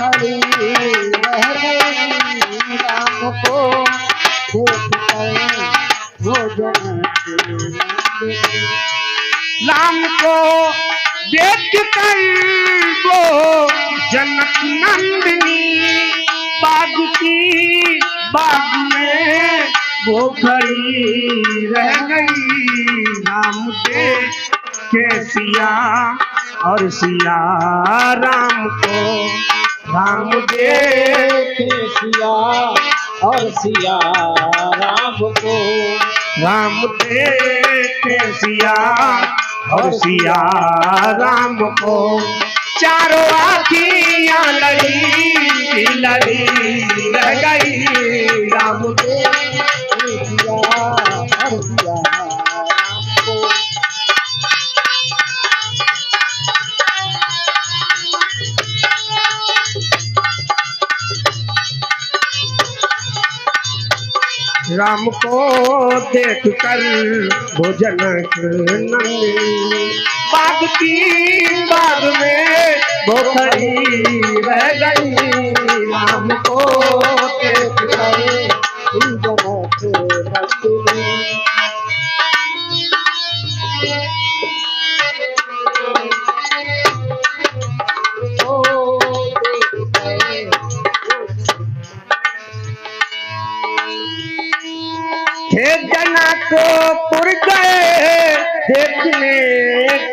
खड़ी रह गई राम को देखकर भोजन राम को देख कर वो जनक नंदिनी बाग की बाग में वो खड़ी रह गई राम के सिया और सिया राम को राम देखे सिया और सिया राम को राम देखे सिया और सिया राम को चारों आँखियाँ लड़ी लड़ी रह गई राम देखे सिया और सिया राम को राम को देख कर भोजन नंदिनी बाग की बाग में वो खड़ी रह गई राम को देख कर जनक नंदिनी हे जनकपुर गए देखने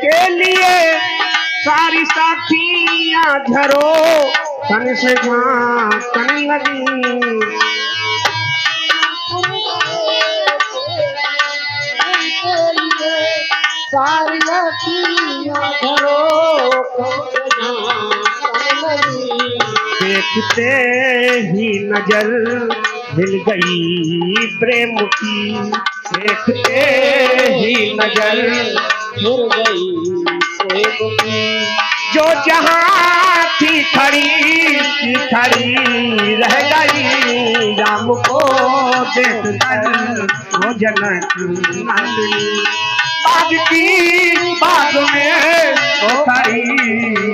के लिए सारी साथियां झरो तन से झांकन लगी सारी लड़कियां घरों देखते ही नजर मिल गई प्रेम की देखते ही नजर मिल गई प्रेम की जो जहाँ थी खड़ी रह गई राम को देख कर वो जनक नंदिनी बाग की बाग में वो खड़ी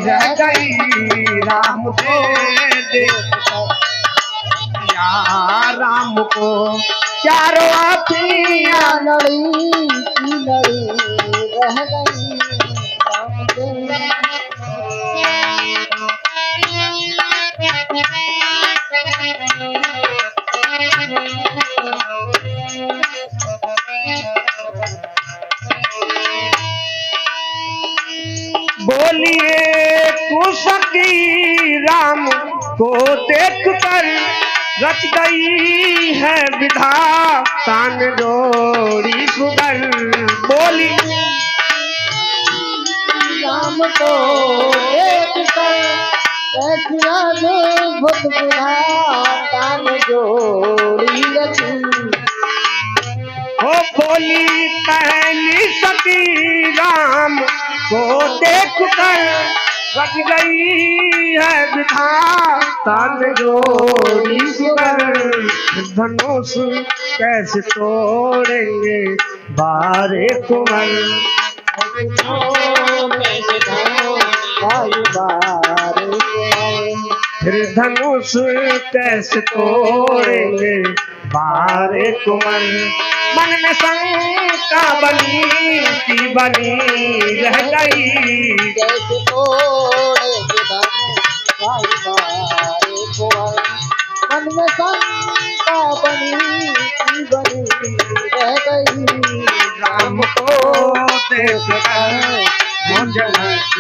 रह गई राम को देख या राम को चारों आँखियाँ लड़ी रह गई राम के बोलिए कुशकी राम को देख कर रच गई है विधाता ने जोड़ी सुगर बोली राम को देख कर अद्भुत विधाता ने जोड़ी रची हो बोली पहली सती राम को देख कर रच गई है विधाता ने जोड़ी सुगर धनुष कैसे तोड़ेंगे बारे कुंवर फिर धनुष कैसे तोड़ेंगे बारे कुंवर मन में शंका बनी रह गई जैसे तोड़े मन में शंका बनी रह गई राम को देख कर वो जनक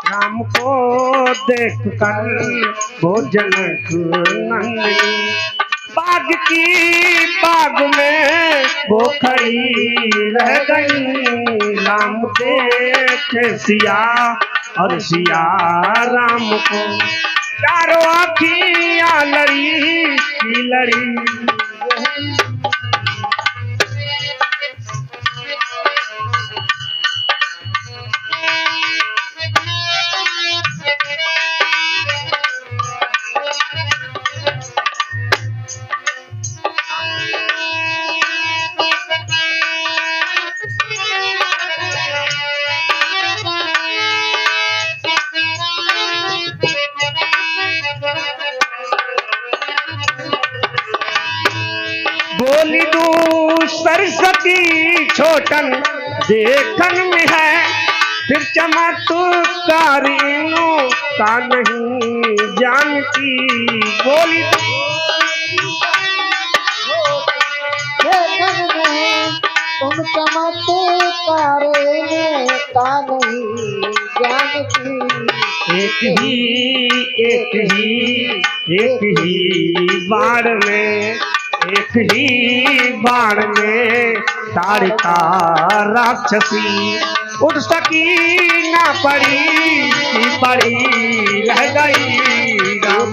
राम को देख कर वो जनक नंदिनी बाग की बाग में वो खड़ी रह गई राम देख सिया और सिया राम को चारों आँखियाँ लड़ी बोली दू सरस्वती छोटन देखन में है, फिर चमत्कारियों का नहीं जानती। बोली देखन में तुम चमत्कार का नहीं जानती। एक ही बाण में ताड़का राक्षसी उठ सकी ना पड़ी रह गई राम।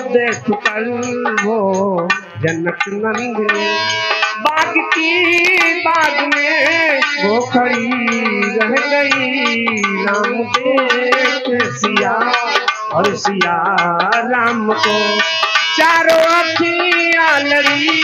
देख कर वो जनक नंदिनी बाग में वो खड़ी रह गई। राम देख सिया और सिया राम को चारों अखियां लड़ी